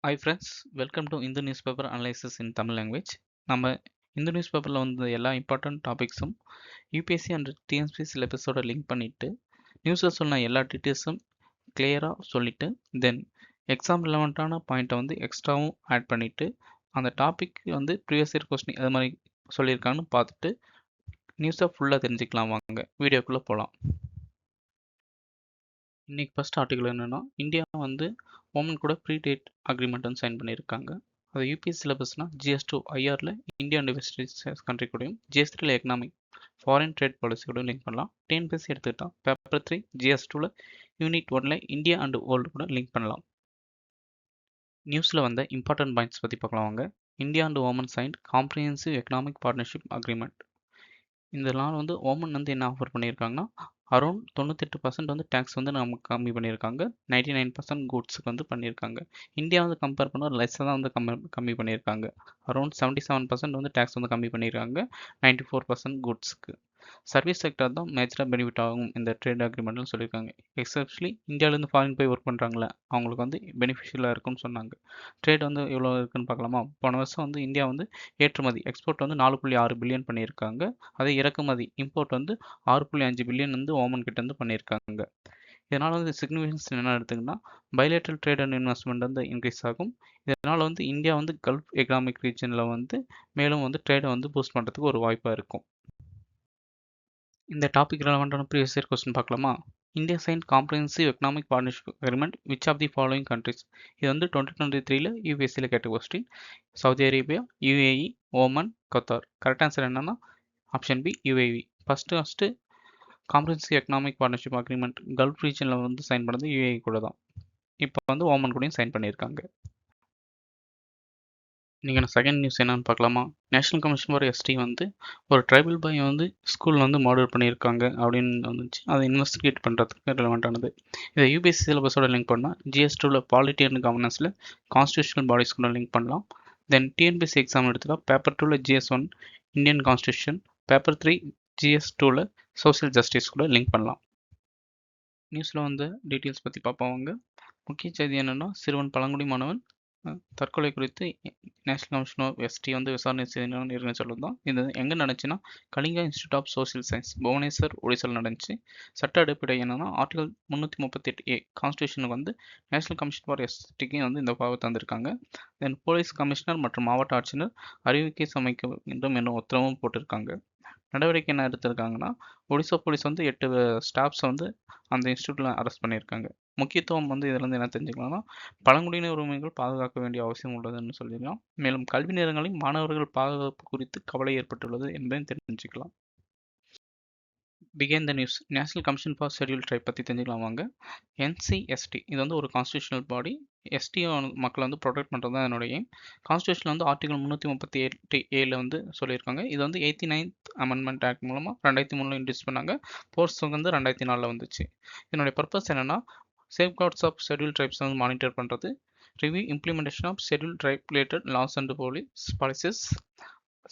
Hi friends, welcome to Hindu newspaper analysis in Tamil language. நம்ம இந்த news பேப்பரில் வந்து எல்லா இம்பார்ட்டன்ட் டாபிக்ஸும் யூபிஎஸ்சி அண்ட் டிஎன்பிஎஸ்சி சிலபஸோட லிங்க் பண்ணிவிட்டு நியூஸில் சொன்ன எல்லா டீட்டெயில்ஸும் கிளியராக சொல்லிவிட்டு தென் எக்ஸாம் ரிலவெண்ட்டான பாயிண்ட்டை வந்து எக்ஸ்ட்ராவும் ஆட் பண்ணிவிட்டு அந்த டாபிக் வந்து ப்ரீவியஸ் இயர் கொஸ்டின் அது மாதிரி சொல்லியிருக்காங்கன்னு பார்த்துட்டு நியூஸை ஃபுல்லாக தெரிஞ்சுக்கலாம். வாங்க வீடியோக்குள்ளே போகலாம். இன்னைக்கு ஃபர்ஸ்ட் ஆர்டிகல் என்னன்னா, இந்தியா வந்து ஓமன் கூட ப்ரீ டேட் அக்ரிமெண்ட் வந்து சைன் பண்ணியிருக்காங்க. அது யூபிஎஸ் சிலபஸ்னா GS2 ஐஆரில் India and West Indies country கூடயும், GS3 economic foreign trade policy கூட லிங்க் பண்ணலாம். டிஎன்பிஎஸ்சி எடுத்துக்கிட்டா paper 3 GS2 unit 1 India and world கூட லிங்க் பண்ணலாம். நியூஸில் வந்த இம்பார்ட்டன்ட் பாயிண்ட்ஸ் பற்றி பார்க்கலாம் வாங்க. India and Oman signed comprehensive economic partnership agreement. இந்த நாள் வந்து ஓமன் வந்து என்ன ஆஃபர் பண்ணியிருக்காங்கன்னா, அரௌண்ட் 98% வந்து டேக்ஸ் வந்து நமக்கு கம்மி பண்ணியிருக்காங்க. 99% கூட்ஸுக்கு வந்து பண்ணியிருக்காங்க. இந்தியா வந்து கம்பேர் பண்ணால் லெஸ்ஸாக தான் வந்து கம்மி பண்ணியிருக்காங்க. அரௌண்ட் 77% வந்து டேக்ஸ் வந்து கம்மி பண்ணியிருக்காங்க. 94% கூட்ஸுக்கு. சர்வீஸ் செக்டர் தான் மேஜராக பெனிஃபிட் ஆகும் இந்த ட்ரேட் அக்ரிமெண்ட்னு சொல்லியிருக்காங்க. எஸ்பெஷலி இந்தியாவிலேருந்து ஃபாரின் போய் ஒர்க் பண்ணுறாங்களே அவங்களுக்கு வந்து பெனிஃபிஷியலாக இருக்கும்னு சொன்னாங்க. ட்ரேட் வந்து எவ்வளோ இருக்குன்னு பார்க்கலாமா. போன வருஷம் வந்து இந்தியா வந்து ஏற்றுமதி எக்ஸ்போர்ட் வந்து 4.6 பில்லியன் பண்ணியிருக்காங்க. அதே இறக்குமதி இம்போர்ட் வந்து 6.5 பில்லியன் வந்து ஓமன் கிட்ட இருந்து பண்ணியிருக்காங்க. இதனால் வந்து சிக்னிஃபிகன்ஸ் என்ன எடுத்துக்கிட்டா பைலேட்ரல் ட்ரேட் அண்ட் இன்வெஸ்ட்மெண்ட் வந்து இன்க்ரீஸ் ஆகும். இதனால் வந்து இந்தியா வந்து கல்ஃப் எக்கனாமிக் ரீஜனில் வந்து மேலும் வந்து ட்ரேடை வந்து பூஸ்ட் பண்ணுறதுக்கு ஒரு வாய்ப்பாக இருக்கும். இந்த டாபிக் ரெலவெண்டான ப்ரீவியஸ் இயர் கொஸ்டின் பார்க்கலாமா. India sign comprehensive economic partnership agreement which of the following countries. இது வந்து 2023 யூபிஎஸ்சியில் கேட்ட question. Saudi Arabia, UAE, Oman, Qatar. Correct answer என்னன்னா option B UAE. First comprehensive economic partnership agreement Gulf ரீஜனில் வந்து sign பண்ணது UAE கூட தான். இப்போ வந்து ஓமன் கூடயும் சைன் பண்ணியிருக்காங்க. நீங்கள் செகண்ட் நியூஸ் என்னன்னு பார்க்கலாமா. நேஷனல் கமிஷன் ஃபார் எஸ்டி வந்து ஒரு ட்ரைபல் பாய் வந்து ஸ்கூலில் வந்து மர்டர் பண்ணியிருக்காங்க அப்படின்னு வந்துச்சு. அதை இன்வெஸ்டிகேட் பண்ணுறதுக்கு ரெலவெண்ட்டானது. இதை யூபிஎஸ்சி சிலபஸோட லிங்க் பண்ணால் GS2 பாலிட்டி அண்ட் கவர்னன்ஸில் கான்ஸ்டியூஷனல் பாடிஸ் கூட லிங்க் பண்ணலாம். தென் டிஎன்பிஎஸ்சி எக்ஸாம் எடுத்துக்கலாம். Paper 2 GS1 Indian constitution, paper 3 GS2 social justice கூட லிங்க் பண்ணலாம். நியூஸில் வந்து டீட்டெயில்ஸ் பற்றி பார்ப்பாங்க. முக்கிய செய்தி என்னென்னா, சிறுவன் பழங்குடி மாணவன் தற்கொலை குறித்து நேஷனல் கமிஷன் ஆஃப் எஸ்டி வந்து விசாரணை செய்யணும்னு இருக்குன்னு சொல்லியிருந்தோம். இது எங்கே நடந்துச்சுன்னா, Kalinga institute of social science, Bhubaneswar, ஒடிசாவில் நடந்துச்சு. சட்ட அடிப்படை என்னன்னா, ஆர்டிகல் 338A கான்ஸ்டியூஷனுக்கு வந்து நேஷனல் கமிஷன் ஃபார் எஸ்டிக்கு வந்து இந்த பாவத்தை தந்திருக்காங்க. தென் போலீஸ் கமிஷனர் மற்றும் மாவட்ட ஆட்சியர் அறிவிக்கை சமைக்க வேண்டும் என்ற உத்தரவும் போட்டிருக்காங்க. நடவடிக்கை என்ன எடுத்திருக்காங்கன்னா, ஒடிசா போலீஸ் வந்து 8 ஸ்டாஃப்ஸை வந்து அந்த இன்ஸ்டியூட்டில் அரெஸ்ட் பண்ணியிருக்காங்க. முக்கியத்துவம் வந்து இதிலேருந்து என்ன தெரிஞ்சுக்கலாம்னா, பழங்குடியினர் உரிமைகள் பாதுகாக்க வேண்டிய அவசியம் உள்ளதுன்னு சொல்லிக்கலாம். மேலும் கல்வி நேரங்களில் மாணவர்கள் பாதுகாப்பு குறித்து கவலை ஏற்பட்டுள்ளது என்பதையும் தெரிஞ்சுக்கலாம். Began the news. National commission for schedule try பற்றி தெரிஞ்சுக்கலாம் வாங்க. NCST இது வந்து ஒரு கான்ஸ்டியூஷனல் பாடி. எஸ்டி மக்களை வந்து ப்ரொடெக்ட் பண்ணுறது தான் என்னுடைய எய்ம். கான்ஸ்டியூஷனில் வந்து ஆர்டிகல் 338A வந்து சொல்லியிருக்காங்க. இது வந்து 89th அமெண்ட்மெண்ட் ஆக்ட் மூலமாக 2003 இன்ட்ரடியூஸ் பண்ணாங்க. ஃபோர்ஸ் வந்து 2004 வந்துச்சு. இதனுடைய பர்பஸ் என்னென்னா, சேஃப்கார்ட்ஸ் ஆஃப் ஷெட்யூல் ட்ரைப்ஸ் வந்து மானிட்டர் பண்ணுறது, review implementation of schedule tribe related laws and policies,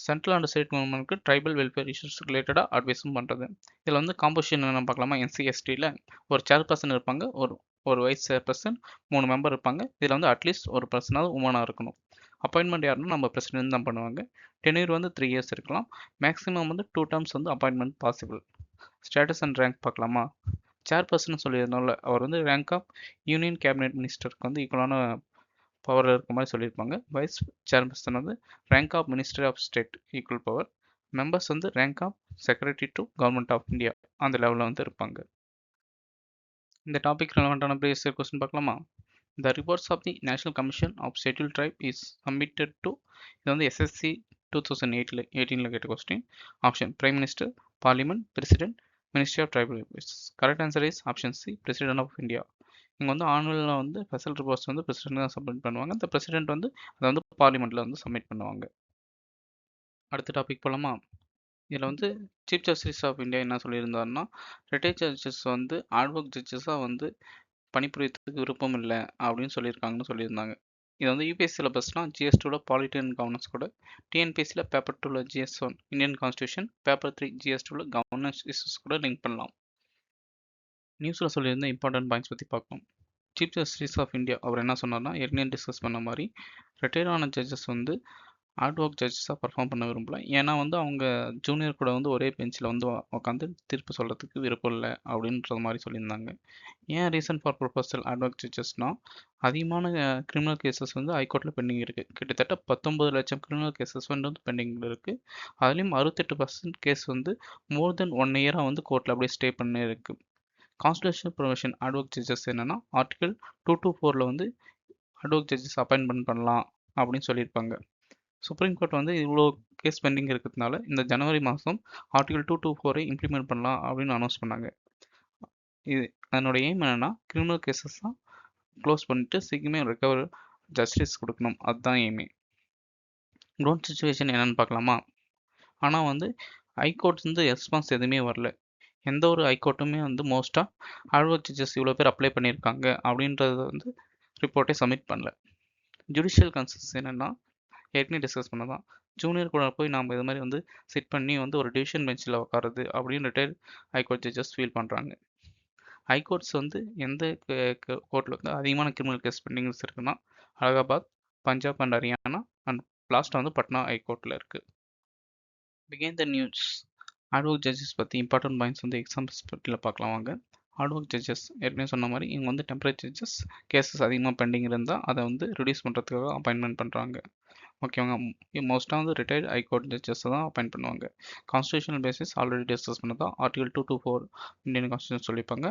central and state கவர்மெண்ட்டுக்கு ட்ரைபல் வெல்ஃபேர் இஷ்யூஸ் ரிலேட்டடாக அட்வைஸும் பண்ணுறது. இதில் வந்து காம்போசிஷன் என்ன பார்க்கலாமா. NCSTயில் ஒரு சேர்பர்சன் இருப்பாங்க, ஒரு வைஸ் சேர்பர்சன், 3 மெம்பர் இருப்பாங்க. இதில் வந்து அட்லீஸ்ட் ஒரு பர்சனாவது உமனாக இருக்கணும். அப்பாயின்மெண்ட் யாருன்னா நம்ம பிரசிடென்ட் தான் பண்ணுவாங்க. டென்யூர் வந்து 3 இயர்ஸ் இருக்கலாம். மேக்ஸிமம் வந்து 2 டேர்ம்ஸ் வந்து appointment possible. Status and rank பார்க்கலாமா. சேர்பர்சன் சொல்லியிருந்தோம்ல, அவர் வந்து ரேங்க் ஆஃப் யூனியன் கேபினெட் மினிஸ்டருக்கு வந்து ஈக்குவலான பவர் இருக்க மாதிரி சொல்லியிருப்பாங்க. வைஸ் சேர்பர்சன் வந்து rank of minister of state equal power. Members வந்து rank of secretary to government of India அந்த லெவலில் வந்து இருப்பாங்க. இந்த டாபிக் ரெலவெண்டான ப்ரீவியஸ் இயர் கொஸ்டின் பார்க்கலாமா. The reports of the national commission of schedule tribe is submitted to. இது வந்து SSC 2018 கேட்ட question. Option prime minister, parliament, president, ministry of tribal affairs. Correct answer is option C president of India. இங்கே வந்து ஆனுவலில் வந்து special reports வந்து president தான் submit பண்ணுவாங்க. இந்த பிரசிடென்ட் வந்து அதை வந்து பார்லிமெண்ட்டில் வந்து சப்மிட் பண்ணுவாங்க. அடுத்த டாபிக் போகலாமா. இதில் வந்து சீஃப் ஜஸ்டிஸ் ஆஃப் இந்தியா என்ன சொல்லியிருந்தாருன்னா, ரிட்டையர்ட் ஜட்ஜஸ் வந்து ஆட்வொக் ஜட்ஜஸாக வந்து பணிபுரியத்துக்கு விருப்பம் இல்லை அப்படின்னு சொல்லியிருக்காங்கன்னு சொல்லியிருந்தாங்க. இது வந்து யூபிஎஸ்சி சிலபஸ்னால் GS2 பாலிட்டி அண்ட் கவர்னன்ஸ் கூட, டிஎன்பிஎஸ்சியில் paper 2 GS1 Indian constitution, paper 3 GS2 governance issues கூட லிங்க் பண்ணலாம். நியூஸில் சொல்லியிருந்த இம்பார்ட்டன்ட் பாயிண்ட்ஸ் பற்றி பார்க்கணும். சீஃப் ஜஸ்டிஸ் ஆஃப் இந்தியா அவர் என்ன சொன்னார்னா, ஏற்கனவே டிஸ்கஸ் பண்ண மாதிரி ரிட்டையர் ஆன ஜட்ஜஸ் வந்து அட்வொகேட் ஜட்ஜஸாக பர்ஃபார்ம் பண்ண விரும்பல. ஏன்னா வந்து அவங்க ஜூனியர் கூட வந்து ஒரே பெஞ்சில் வந்து உட்காந்து தீர்ப்பு சொல்கிறதுக்கு விருப்பம் இல்லை அப்படின்ற மாதிரி சொல்லியிருந்தாங்க. ஏன் ரீசன் ஃபார் ப்ரொபோசல் அட்வொகேட் ஜட்ஜஸ்னால், அதிகமான கிரிமினல் கேசஸ் வந்து ஹைகோர்ட்டில் பெண்டிங் இருக்குது. கிட்டத்தட்ட 19 லட்சம் கிரிமினல் கேசஸ் வந்து பெண்டிங்கில் இருக்குது. அதுலேயும் 68% கேஸ் வந்து மோர் தென் 1 இயராக வந்து கோர்ட்டில் அப்படியே ஸ்டே பண்ணி இருக்குது. கான்ஸ்டியூஷனல் ப்ரொவிஷன் அட்வொகேட் ஜட்ஜஸ் என்னென்னா, ஆர்டிகல் 224 வந்து அட்வொகேட் ஜட்ஜஸ் அப்பாயின்மெண்ட் பண்ணலாம் அப்படின்னு சொல்லியிருப்பாங்க. சுப்ரீம் கோர்ட் வந்து இவ்வளோ கேஸ் பெண்டிங் இருக்கிறதுனால இந்த ஜனவரி மாதம் ஆர்டிகல் 224 இம்ப்ளிமெண்ட் பண்ணலாம் அப்படின்னு அனௌன்ஸ் பண்ணாங்க. இது அதனோட எய்ம் என்னென்னா, கிரிமினல் கேசஸ் தான் க்ளோஸ் பண்ணிட்டு சீக்கிரமே ரெக்கவர் ஜஸ்டிஸ் கொடுக்கணும். அதுதான் எய்மே. க்ரௌண்ட் சுச்சுவேஷன் என்னென்னு பார்க்கலாமா? ஆனால் வந்து ஹைகோர்ட்ஸ் வந்து ரெஸ்பான்ஸ் எதுவுமே வரல. எந்த ஒரு ஹைகோர்ட்டுமே வந்து மோஸ்ட்டாக அட்வொகேட் ஜட்ஜஸ் இவ்வளோ பேர் அப்ளை பண்ணியிருக்காங்க அப்படின்றத வந்து ரிப்போர்ட்டே சப்மிட் பண்ணல. ஜுடிஷியல் கன்சர்ன்ஸ் என்னென்னா, ஏற்கனவே டிஸ்கஸ் பண்ணதான், ஜூனியர் கூட போய் நம்ம இது மாதிரி வந்து சிட் பண்ணி வந்து ஒரு டிவிஷன் பெஞ்சில் உட்காருது அப்படின்னு ரிட்டையர்ட் ஹைகோர்ட் ஜட்ஜஸ் ஃபீல் பண்ணுறாங்க. ஹைகோர்ட்ஸ் வந்து எந்த கோர்ட்டில் வந்து அதிகமான கிரிமினல் கேஸ் பெண்டிங்ஸ் இருக்குன்னா, அலகாபாத், பஞ்சாப் அண்ட் ஹரியானா அண்ட் லாஸ்ட்டாக வந்து பட்னா ஹைகோர்ட்டில் இருக்குது. பிகைன் த நியூஸ் அட்வொகேட் ஜட்ஜஸ் பற்றி இம்பார்ட்டன்ட் பாயிண்ட்ஸ் வந்து எக்ஸாம்பிள்ஸ் பற்றியில் பார்க்கலாம் வாங்க. அட்வொகேட் ஜட்ஜஸ் ஏற்கனவே சொன்ன மாதிரி இவங்க வந்து டெம்பரரி ஜட்ஜஸ் கேசஸ் அதிகமாக பெண்டிங் இருந்தால் அதை வந்து ரிடியூஸ் பண்ணுறதுக்காக அப்பாயின்மெண்ட் பண்ணுறாங்க. ஓகேவாங்க. மோஸ்ட்டாக வந்து ரிட்டையர்ட் ஹைகோர்ட் ஜட்ஜஸ் தான் அப்பாயிண்ட் பண்ணுவாங்க. கான்ஸ்டியூஷனல் பேசிஸ் ஆல்ரெடி டிஸ்கஸ் பண்ணதான் ஆர்டிகல் 224 இந்தியன் கான்ஸ்டியூஷன் சொல்லியிருப்பாங்க.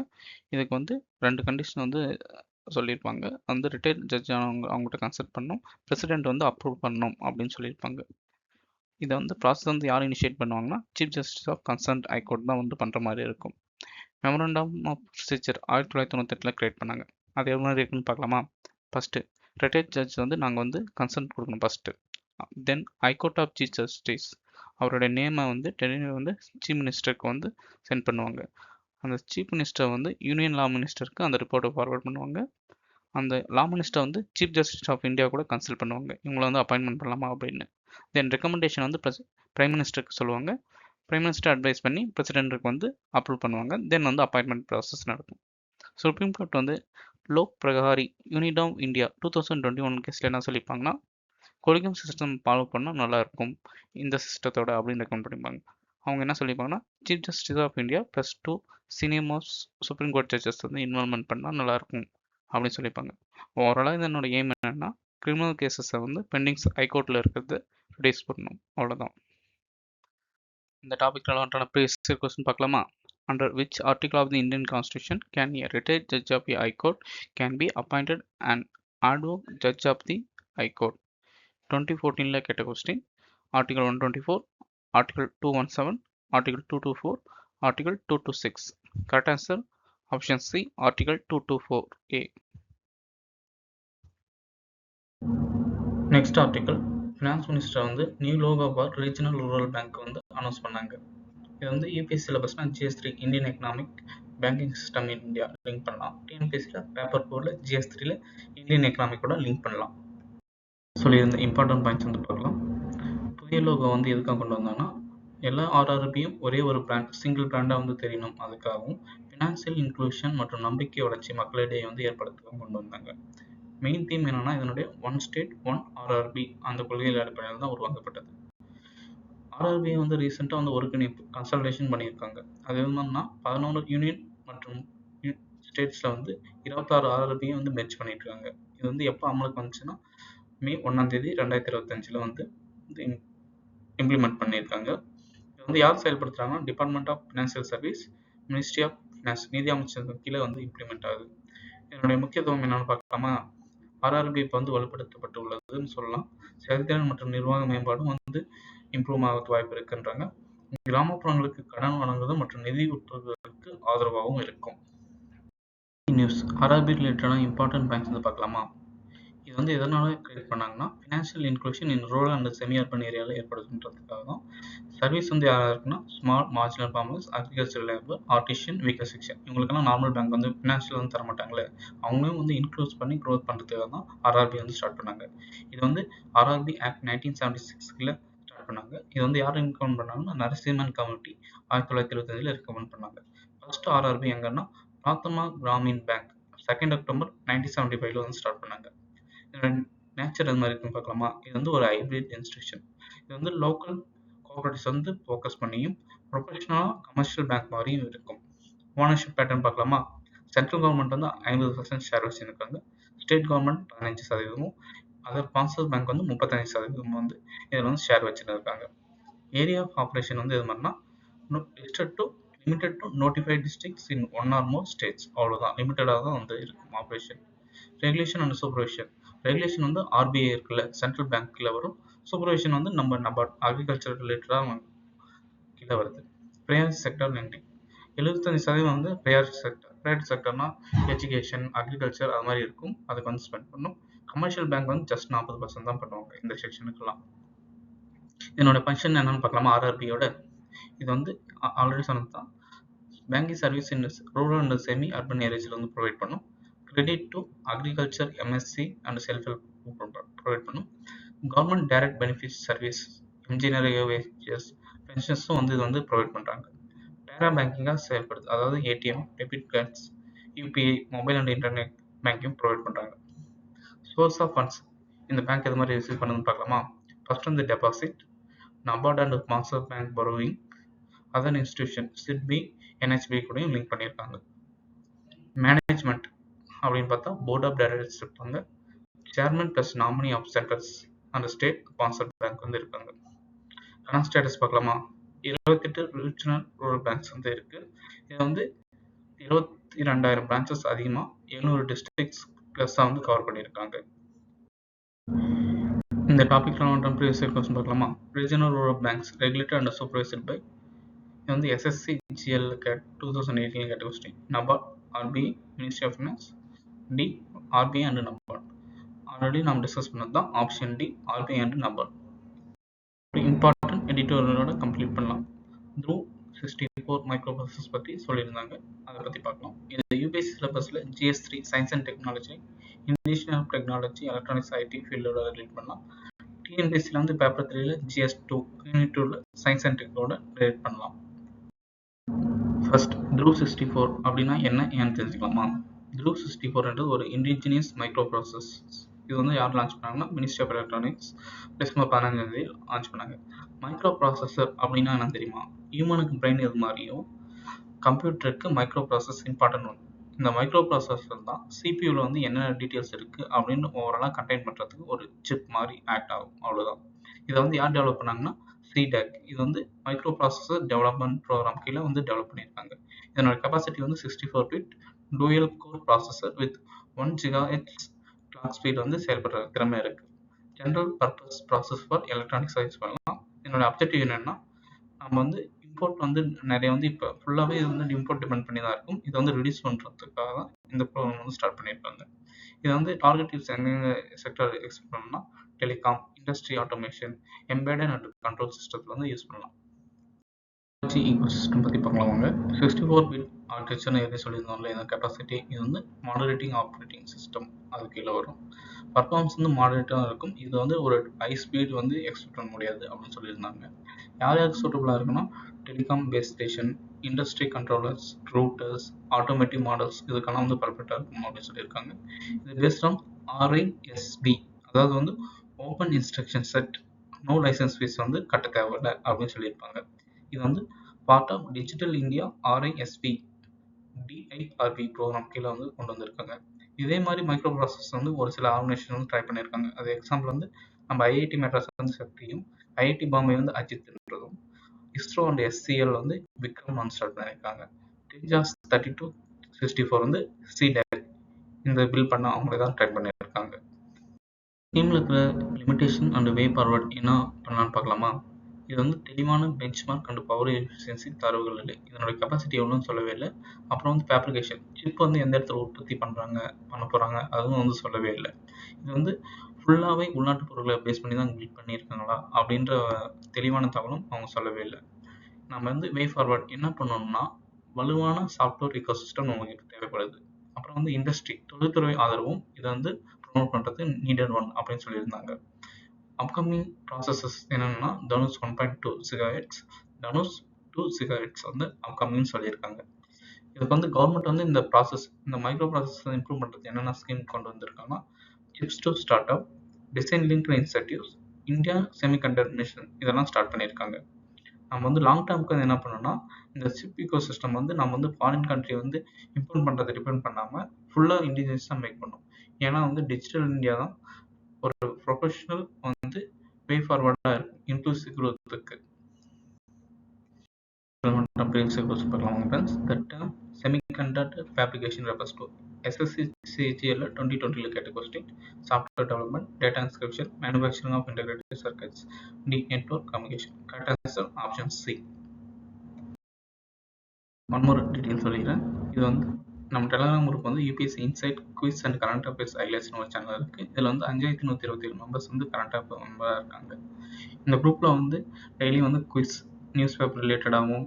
இதுக்கு வந்து 2 கண்டிஷன் வந்து சொல்லியிருப்பாங்க. வந்து ரிட்டையர்ட் ஜட்ஜ் அவங்ககிட்ட கன்சல்ட் பண்ணணும், பிரசிடென்ட் வந்து அப்ரூவ் பண்ணணும் அப்படின்னு சொல்லியிருப்பாங்க. இதை வந்து ப்ராசஸ் வந்து யார் இனிஷியேட் பண்ணுவாங்கன்னா, chief justice of concerned high court தான் வந்து பண்ணுற மாதிரி இருக்கும். மெமரண்டம் ஆஃப் ப்ரொசீஜர் 1998 கிரியேட் பண்ணாங்க. அது எவ்வளோ மாதிரி இருக்குன்னு பார்க்கலாமா? ஃபஸ்ட்டு ரிட்டையர்ட் ஜட்ஜ் வந்து நாங்கள் வந்து கன்சர்ன் கொடுக்கணும் first. Then high court of chief justice அவருடைய நேமை வந்து டெலிவரி வந்து சீஃப் மினிஸ்டருக்கு வந்து சென்ட் பண்ணுவாங்க. அந்த சீஃப் மினிஸ்டர் வந்து யூனியன் லா மினிஸ்டருக்கு அந்த ரிப்போர்ட்டை ஃபார்வர்ட் பண்ணுவாங்க. அந்த லா மினிஸ்டர் வந்து சீஃப் ஜஸ்டிஸ் ஆஃப் இந்தியா கூட கன்சல்ட் பண்ணுவாங்க, இவங்களை வந்து அப்பாயின்மெண்ட் பண்ணலாமா அப்படின்னு. தென் ரெக்கமெண்டேஷன் வந்து பிரைம் மினிஸ்டருக்கு சொல்லுவாங்க. பிரைம் மினிஸ்டர் அட்வைஸ் பண்ணி பிரசிடென்ட்டுக்கு வந்து அப்ரூவ் பண்ணுவாங்க. தென் வந்து அப்பாயின்மெண்ட் ப்ராசஸ் நடக்கும். சுப்ரீம் கோர்ட் வந்து லோக் பிரகாரி யூனிட் ஆஃப் இந்தியா 2021 கேஸில் என்ன சொல்லியிருப்பாங்கன்னா, கொலிகம் சிஸ்டம் ஃபாலோ பண்ணால் நல்லாயிருக்கும் இந்த சிஸ்டத்தோட அப்படின்னு ரெக்கமெண்ட் பண்ணிப்பாங்க. அவங்க என்ன சொல்லியிருப்பாங்கன்னா, chief justice of India +2 senior most supreme court judges வந்து இன்வால்வ்மெண்ட் பண்ணால் நல்லாயிருக்கும் அப்படின்னு சொல்லியிருப்பாங்க. ஓவராலாக இதனோட எய்ம் என்னென்னா, கிரிமினல் கேசஸை வந்து பெண்டிங்ஸ் ஹைகோர்ட்டில் இருக்கிறது ரிடியூஸ் பண்ணணும், அவ்வளோதான். இந்த டாபிக் ரிலவெண்ட்டான ப்ரீவியஸ் கொஸ்டின் பார்க்கலாமா? Under which article of the Indian Constitution can a retired judge of a High Court can be appointed an advocate judge of the High Court? 2014 கேட்ட கொஸ்டின். Article 124, article 217, article 224, article 226. Correct answer option C, article 224A. Next article, finance minister வந்து new logo for regional rural bank வந்து announce பண்ணாங்க. இது வந்து UPSC சிலபஸ்னால் GS3 Indian economic banking system in India link பண்ணலாம். டிஎன்பிஎஸ்சியில் பேப்பர் 4ல் GS3ல் இந்தியன் எக்கனாமிக்கோட லிங்க் பண்ணலாம். சொல்லியிருந்த இம்பார்ட்டன்ட் பாயிண்ட்ஸ் வந்து பார்க்கலாம். புதிய லோகோ வந்து எதுக்காக கொண்டு வந்தாங்கன்னா, எல்லா RRBயும் ஒரே ஒரு பிராண்ட், சிங்கிள் பிராண்டாக வந்து தெரியணும், அதுக்காகவும் ஃபினான்சியல் இன்க்ளூஷன் மற்றும் நம்பிக்கை வளர்ச்சி மக்களிடையே வந்து ஏற்படுத்தவும் கொண்டு வந்தாங்க. மெயின் தீம் என்னன்னா, இதனுடைய ஒன் ஸ்டேட் ஒன் RRB அந்த கொள்கையில் அடிப்படையில் தான் உருவாக்கப்பட்டது. RRB வந்து ரீசெண்டாக வந்து ஒருங்கிணைப்பு கன்சல்டேஷன் பண்ணியிருக்காங்க. அது என்னன்னா 11 யூனியன் மற்றும் ஸ்டேட்ஸில் வந்து 26 RRBயும் வந்து மெர்ஜ் பண்ணியிருக்காங்க. இது வந்து எப்போ அமலுக்கு வந்துச்சுன்னா, மே 1ஆம் தேதி 2025 வந்து இம்ப்ளிமெண்ட் பண்ணியிருக்காங்க. இது வந்து யார் செயல்படுத்துகிறாங்கன்னா, department of financial service, ministry of finance, நிதி அமைச்சகம் கீழே வந்து இம்ப்ளிமெண்ட் ஆகுது. இதனுடைய முக்கியத்துவம் என்னென்னு பார்க்கலாமா? RRB இப்போ வந்து வலுப்படுத்தப்பட்டு உள்ளதுன்னு சொல்லலாம். செயல்திறன் மற்றும் நிர்வாக மேம்பாடும் வந்து இம்ப்ரூவ் ஆகிறது வாய்ப்பு இருக்குன்றாங்க. கிராமப்புறங்களுக்கு கடன் வழங்குவது மற்றும் நிதி உட்படுவதற்கு ஆதரவாகவும் இருக்கும். நியூஸ் RRB ரிலேட்டடான இம்பார்ட்டன்ட் பாயிண்ட்ஸ் வந்து பார்க்கலாமா? இது வந்து எதனால கிரியேட் பண்ணாங்கன்னா, financial inclusion in rural and semi urban ஏரியாவில் ஏற்படுத்துன்றதுக்காக தான். சர்வீஸ் வந்து யாராக இருக்குன்னா, small marginal farmers, agriculture labour, artisan, weaker section, இவங்களுக்கெல்லாம் நார்மல் பேங்க் வந்து ஃபினான்ஷியல் வந்து தரமாட்டாங்களே, அவங்களும் வந்து இன்க்ளூஸ் பண்ணி க்ரோத் பண்ணுறதுக்காக தான் RRB வந்து ஸ்டார்ட் பண்ணாங்க. இது வந்து RRB ஆக்ட் 1976ல் ஸ்டார்ட் பண்ணாங்க. இது வந்து யார் ரெக்கமெண்ட் பண்ணாங்கன்னா, நரசிம்மன் கமிட்டி 1925ல் ரெக்கமெண்ட் பண்ணாங்க. ஃபர்ஸ்ட் RRB எங்கன்னா, பிராத்தமா கிராமின் பேங்க் 2 அக்டோபர் 1975 வந்து ஸ்டார்ட் பண்ணாங்க. இதோட நேச்சர் எது மாதிரி இருக்குன்னு பார்க்கலாமா? இது வந்து ஒரு ஹைபிரிட் இன்ஸ்டிடியூஷன். இது வந்து லோக்கல் கோஆபரேட்டிவ்ஸ் வந்து ஃபோக்கஸ் பண்ணியும் ப்ரொஃபஷனலாக கமர்ஷியல் பேங்க் மாதிரியும் இருக்கும். ஓனர்ஷிப் பேட்டர்ன் பார்க்கலாமா? சென்ட்ரல் கவர்மெண்ட் வந்து 50% ஷேர் வச்சுருக்காங்க. State government 15%, other sponsor bank வந்து 35% வந்து இதில் வந்து ஷேர் வச்சுட்டு இருக்காங்க. ஏரியா ஆஃப் ஆப்ரேஷன் வந்து எது மாதிரினா limited to notified districts in one or more states, அவ்வளோதான், லிமிட்டடாக தான் வந்து இருக்கும் operation. Regulation and supervision. Regulation வந்து ஆர்பிஐ இருக்குல்ல, சென்ட்ரல் பேங்க்கில் வரும். சூப்பர்விஷன் வந்து நம்ம அக்ரிகல்ச்சர் ரிலேட்டடாக கீழே வருது. ப்ரையாரிட்டி செக்டர் லெண்டிங் 75% வந்து ப்ரையாரிட்டி செக்டர். ப்ரையாரிட்டி செக்டர்னா எஜுகேஷன், அக்ரிகல்ச்சர் அது மாதிரி இருக்கும், அதுக்கு வந்து ஸ்பெண்ட் பண்ணும். கமர்ஷியல் பேங்க் வந்து ஜஸ்ட் 40% தான் பண்ணுவாங்க இந்த செக்ஷனுக்குலாம். இதனோட ஃபங்க்ஷன் என்னன்னு பார்க்கலாமா? ஆர்ஆர்பியோட இது வந்து ஆல்ரெடி சொன்னது தான். Banking service in rural and semi urban ஏரியாஸில் வந்து ப்ரொவைட் பண்ணும். Credit to agriculture, MSC and self help provide பண்ணும். Government direct benefit service, engineering wages, பென்ஷன்ஸும் வந்து இது வந்து ப்ரொவைட் பண்ணுறாங்க. பேரா பேங்கிங்காக செயல்படுது, அதாவது ATM, debit cards, UPI, mobile and internet banking provide பண்ணுறாங்க. சோர்ஸ் ஆஃப் ஃபண்ட்ஸ் இந்த பேங்க் எது மாதிரி ரிசீவ் பண்ணுதுன்னு பார்க்கலாமா? ஃபர்ஸ்ட் வந்து deposit, NABARD and sponsor bank borrowing, other institution SIDBI, NHB கூடயும் லிங்க் பண்ணியிருக்காங்க. மேனேஜ்மெண்ட் அப்படின்னு பார்த்தா போர்ட் ஆஃப் டைரக்டர்ஸ் இருப்பாங்க. Chairman plus nominee of centrals and state sponsor bank வந்து இருக்காங்க. கரண்ட் ஸ்டேட்டஸ் பார்க்கலாமா? 28 ரீஜனல் ரூரல் பேங்க்ஸ் வந்து இருக்கு. இது வந்து 22,000 பிரான்ச்சஸ் அதிகமாக 700 டிஸ்ட்ரிக்ட்ஸ் ப்ளஸ்ஸாக வந்து கவர் பண்ணியிருக்காங்க. இந்த டாபிக்ல ப்ரீவியஸ் இயர் கொஸ்டின் பார்க்கலாமா? Regional rural banks regulated and supervised by, இது வந்து எஸ்எஸ்சி ஜிஎல் 2018 கேட்ட கொஸ்டின். NABARD, RBI, ministry of finance. D RBI and NABARD. Already நம்ம டிஸ்கஸ் பண்ணது தான் option D, RBI and NABARD. Important எடிட்டோரியலோட கம்ப்ளீட் பண்ணலாம். த்ரூ 64 மைக்ரோ ப்ராசஸ் பற்றி சொல்லியிருந்தாங்க, அதை பற்றி பார்க்கலாம். இது யூபிஎஸ்சி சிலபஸில் GS3 science and technology, engineering of technology, electronics, IT ஃபீல்டோட ரிலேட் பண்ணலாம். டிஎன்பிஎஸ்சியில் வந்து பேப்பர் 3ல GS2 யூனிட் 2ல சயின்ஸ் அண்ட் டெக்னோட ரிலேட் பண்ணலாம். ஃபர்ஸ்ட் த்ரூ 64 அப்படின்னா என்ன ஏன்னு தெரிஞ்சுக்கலாமா? த்ரூ 64 ஒரு இண்டிஜினியஸ் மைக்ரோ ப்ராசஸ். இது வந்து யார் லான்ச் பண்ணாங்கன்னா ministry of electronics December 15 launch பண்ணாங்க. மைக்ரோ ப்ராசஸர் அப்படின்னா என்ன தெரியுமா? ஹியூமனுக்கு பிரெயின் இது மாதிரியும் கம்ப்யூட்டருக்கு மைக்ரோ ப்ராசஸ் இம்பார்ட்டன்ட் ஒன்று. இந்த மைக்ரோ ப்ராசஸர் தான் சிபியூவில் வந்து என்னென்ன டீட்டெயில்ஸ் இருக்குது அப்படின்னு ஓவராலாக கண்டெயின் பண்ணுறதுக்கு ஒரு சிப் மாதிரி ஆக்ட் ஆகும், அவ்வளோதான். இதை வந்து யார் டெவலப் பண்ணாங்கன்னா CDAC. இது வந்து மைக்ரோ ப்ராசஸர் டெவலப்மெண்ட் ப்ரோக்ராம் கீழே வந்து டெவலப் பண்ணியிருக்காங்க. இதனோட கெப்பாசிட்டி வந்து 64 bit dual core processor with 1 GHz clock speed வந்து செயல்படுற திறமை இருக்குது. General purpose process for electronics use பண்ணலாம். என்னோட அப்ஜெக்டிவ் என்னென்னா, நம்ம வந்து இம்போர்ட் வந்து நிறைய வந்து இப்போ ஃபுல்லாகவே இது வந்து இம்போர்ட் டிபெண்ட் பண்ணி தான் இருக்கும். இதை வந்து ரிடியூஸ் பண்ணுறதுக்காக தான் இந்த ப்ரோக்ராம் வந்து ஸ்டார்ட் பண்ணியிருக்காங்க. இதை வந்து டார்கெட்டிவ்ஸ் எங்கெங்க செக்டர் எக்ஸ்பெக்ட் பண்ணணும்னா telecom, industry automation, embedded and control சிஸ்டத்தில் வந்து யூஸ் பண்ணலாம். ஈகோசிஸ்டம் பற்றி பார்க்கலாம் வாங்க. 64 பிட் ஆர்கிடெக்சர்னு எதை சொல்லியிருந்தோம்ல, இந்த கெப்பாசிட்டி இது வந்து மாடரேட்டிங் ஆப்ரேட்டிங் சிஸ்டம் அது கீழே வரும். பர்ஃபார்மன்ஸ் வந்து மாடரேட்டாக இருக்கும். இது வந்து ஒரு ஹை ஸ்பீட் வந்து எக்ஸ்பெக்ட் பண்ண முடியாது அப்படின்னு சொல்லியிருந்தாங்க. யார் யாருக்கு சூட்டபுளாக இருக்குன்னா telecom base station, industry controllers, routers, automotive models இதுக்கெல்லாம் வந்து பர்ஃபெக்டாக இருக்கும் அப்படின்னு சொல்லியிருக்காங்க. இது பேஸ்ட் ஆன் RISD, அதாவது வந்து open instruction set, no licence fees வந்து கட்ட தேவையில்லை அப்படின்னு சொல்லியிருப்பாங்க. இது வந்து part of digital India RISP DIRB programme கீழே வந்து கொண்டு வந்திருக்காங்க. இதே மாதிரி மைக்ரோ ப்ராசஸ் வந்து ஒரு சில ஆர்கனைசேஷன் வந்து ட்ரை பண்ணியிருக்காங்க. அது எக்ஸாம்பிள் வந்து நம்ம ஐஐடி மெட்ராஸ் வந்து சக்தியும், ஐஐடி பாம்பே வந்து அஜித்ன்றதும், இஸ்ரோ அண்ட் SCL வந்து விக்ரம் வந்து ஸ்டார்ட் பண்ணியிருக்காங்க. டெஜாஸ் 3264 வந்து CDAC இந்த பில் பண்ண அவங்களே தான் ட்ரை பண்ணியிருக்காங்க. டீமில் இருக்கிற லிமிடேஷன் அண்ட் வே ஃபார்வர்ட் என்ன பண்ணலான்னு பார்க்கலாமா? இது வந்து தெளிவான பெஞ்ச்மார்க் அண்ட் பவர் எஃபிஷியன்சி தரவுகள் இல்லை. இதனோட கெப்பாசிட்டி எவ்வளோன்னு சொல்லவே இல்லை. அப்புறம் வந்து ஃபேப்ரிகேஷன், சிப் வந்து எந்த இடத்துல உற்பத்தி பண்ண போகிறாங்க அதுவும் வந்து சொல்லவே இல்லை. இது வந்து ஃபுல்லாகவே உள்நாட்டு பொருட்களை பேஸ் பண்ணி தான் பில்ட் பண்ணியிருக்காங்களா அப்படின்ற தெளிவான தகவலும் அவங்க சொல்லவே இல்லை. நம்ம வந்து வே ஃபார்வர்ட் என்ன பண்ணணும்னா, வலுவான சாஃப்ட்வேர் எக்கோசிஸ்டம் நமக்கு தேவைப்படுது. அப்புறம் வந்து இண்டஸ்ட்ரி தொழில்துறை ஆதரவும் இதை வந்து ப்ரொமோட் பண்ணுறது நீடட் ஒன் அப்படின்னு சொல்லியிருந்தாங்க. அப்கமிங் ப்ராசஸஸ் என்னென்னா தனுஷ் 1.2 GHz, தனுஷ் 2 GHz வந்து அப்கமிங்னு சொல்லியிருக்காங்க. இதுக்கு வந்து கவர்மெண்ட் வந்து இந்த ப்ராசஸ், இந்த மைக்ரோ ப்ராசஸ் இம்ப்ரூவ் பண்ணுறது என்னென்ன ஸ்கீம் கொண்டு வந்திருக்காங்கன்னா, tips to start up, design link incentives, India semiconductor mission start ஸ்டார்ட் பண்ணியிருக்காங்க. நம்ம வந்து லாங் டேர்முக்கு வந்து என்ன பண்ணணும்னா, இந்த சிப் ஈகோ சிஸ்டம் வந்து நம்ம வந்து ஃபாரின் கண்ட்ரி வந்து இம்ப்ரூவ் பண்ணுறதை டிபெண்ட் பண்ணாமல் ஃபுல்லாக இண்டிஜினியஸாக மேக் பண்ணணும். ஏன்னா வந்து டிஜிட்டல் இந்தியா தான் ஒரு ப்ரொஃபஷனல் வந்து வே ஃபார்வர்டாக இருக்கும் இன்க்ளூசிவ் growth-க்கு. பார்க்கலாம் friends. The term semiconductor fabrication refers to SSC CGL 2020 கேட்ட question. Software development, data inscription, manufacturing of integrated circuits, network communication. Correct answer option C. One more detail சொல்லிடுறேன். இது வந்து நம்ம டெலகிராம் குரூப் வந்து UPSC insight quiz and current affairs ஹைலைட்ஸ்னு ஒரு channel இருக்குது. இதில் வந்து 5127 மெம்பர்ஸ் வந்து கரண்ட் அஃபேர் மெம்பராக இருக்காங்க. இந்த குரூப்பில் வந்து டெய்லி வந்து குவிஸ், நியூஸ் பேப்பர் ரிலேட்டடாகவும்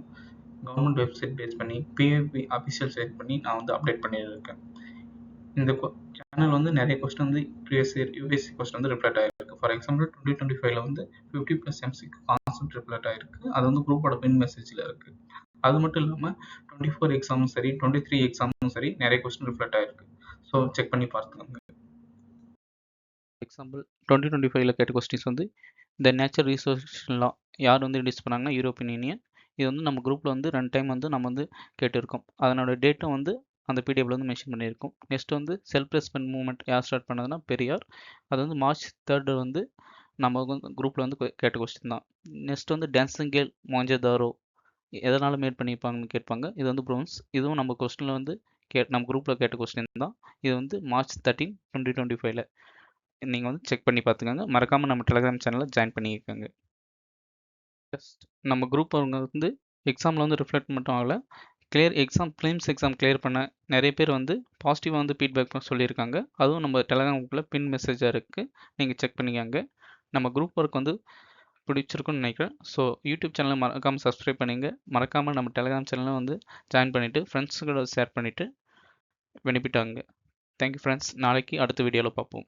கவர்மெண்ட் வெப்சைட் பேஸ் பண்ணி பிஏபி அஃபிஷியல் செலக்ட் பண்ணி நான் வந்து அப்டேட் பண்ணியிருக்கேன். இந்த சேனல் வந்து நிறைய கொஸ்டின் வந்து ப்ரீவியஸ் இயர் யூபிஎஸ்சி கொஸ்டின் வந்து ரிப்ளேட் ஆகிருக்கு. ஃபார் எக்ஸாம்பிள் 2025 வந்து 50+ MCQ கான்செப்ட் ரிப்ளேட் ஆகிருக்கு. அது வந்து குரூப்போட பின் மெசேஜில் இருக்குது. அது மட்டும் இல்லாமல் 24 எக்ஸாமும் சரி, 23 எக்ஸாமும் சரி நிறைய கொஸ்டின் ரிஃப்ளெக்ட் ஆகிருக்கு. ஸோ செக் பண்ணி பார்த்துக்கோங்க. எக்ஸாம்பிள் 2025 கேட்ட கொஸ்டின்ஸ் வந்து இந்த நேச்சர் ரிசோர்ஸ் லா யார் வந்து இன்ட்ரடியூஸ் பண்ணாங்கன்னா யூரோப்பியன் யூனியன். இது வந்து நம்ம குரூப்பில் வந்து 2 டைம் வந்து நம்ம வந்து கேட்டிருக்கோம். அதனோட டேட்டும் வந்து அந்த பிடிஎஃப்ல வந்து மென்ஷன் பண்ணியிருக்கோம். நெக்ஸ்ட் வந்து செல்ஃப் ரெஸ்பெக்ட் மூவ்மெண்ட் யார் ஸ்டார்ட் பண்ணதுன்னா பெரியார். அது வந்து March 3 வந்து நம்ம வந்து குரூப்பில் வந்து கேட்ட கொஸ்டின் தான். நெக்ஸ்ட் வந்து டான்சிங் கேர்ள் மொஹஞ்சதாரோ எதனால் மேட் பண்ணியிருப்பாங்கன்னு கேட்பாங்க. இது வந்து ப்ரோன்ஸ். இதுவும் நம்ம கொஸ்டினில் வந்து நம்ம குரூப்பில் கேட்ட கொஸ்டின் தான். இது வந்து March 13, 2025 நீங்கள் வந்து செக் பண்ணி பார்த்துக்கோங்க. மறக்காமல் நம்ம டெலகிராம் சேனலில் ஜாயின் பண்ணிக்கோங்க. ஜஸ்ட் நம்ம குரூப் அவங்க வந்து எக்ஸாமில் வந்து ரிஃப்ளெக்ட் மட்டும் ஆகலை, ஃபிலிம்ஸ் எக்ஸாம் கிளியர் பண்ண நிறைய பேர் வந்து பாசிட்டிவாக வந்து ஃபீட்பேக் சொல்லியிருக்காங்க. அதுவும் நம்ம டெலகிராம் குரூப்பில் பின் மெசேஜாக இருக்குது, நீங்கள் செக் பண்ணிக்கோங்க. நம்ம குரூப் ஒர்க் வந்து பிடிச்சிருக்குன்னு நினைக்கிறேன். ஸோ யூடியூப் சேனலை மறக்காமல் சப்ஸ்கிரைப் பண்ணிங்க. மறக்காமல் நம்ம டெலகிராம் சேனலை வந்து ஜாயின் பண்ணிவிட்டு ஃப்ரெண்ட்ஸுக்கூட ஷேர் பண்ணிவிட்டு பெனிஃபிட் ஆகுங்க. Thank you friends. நாளைக்கு அடுத்த வீடியோவில் பார்ப்போம்.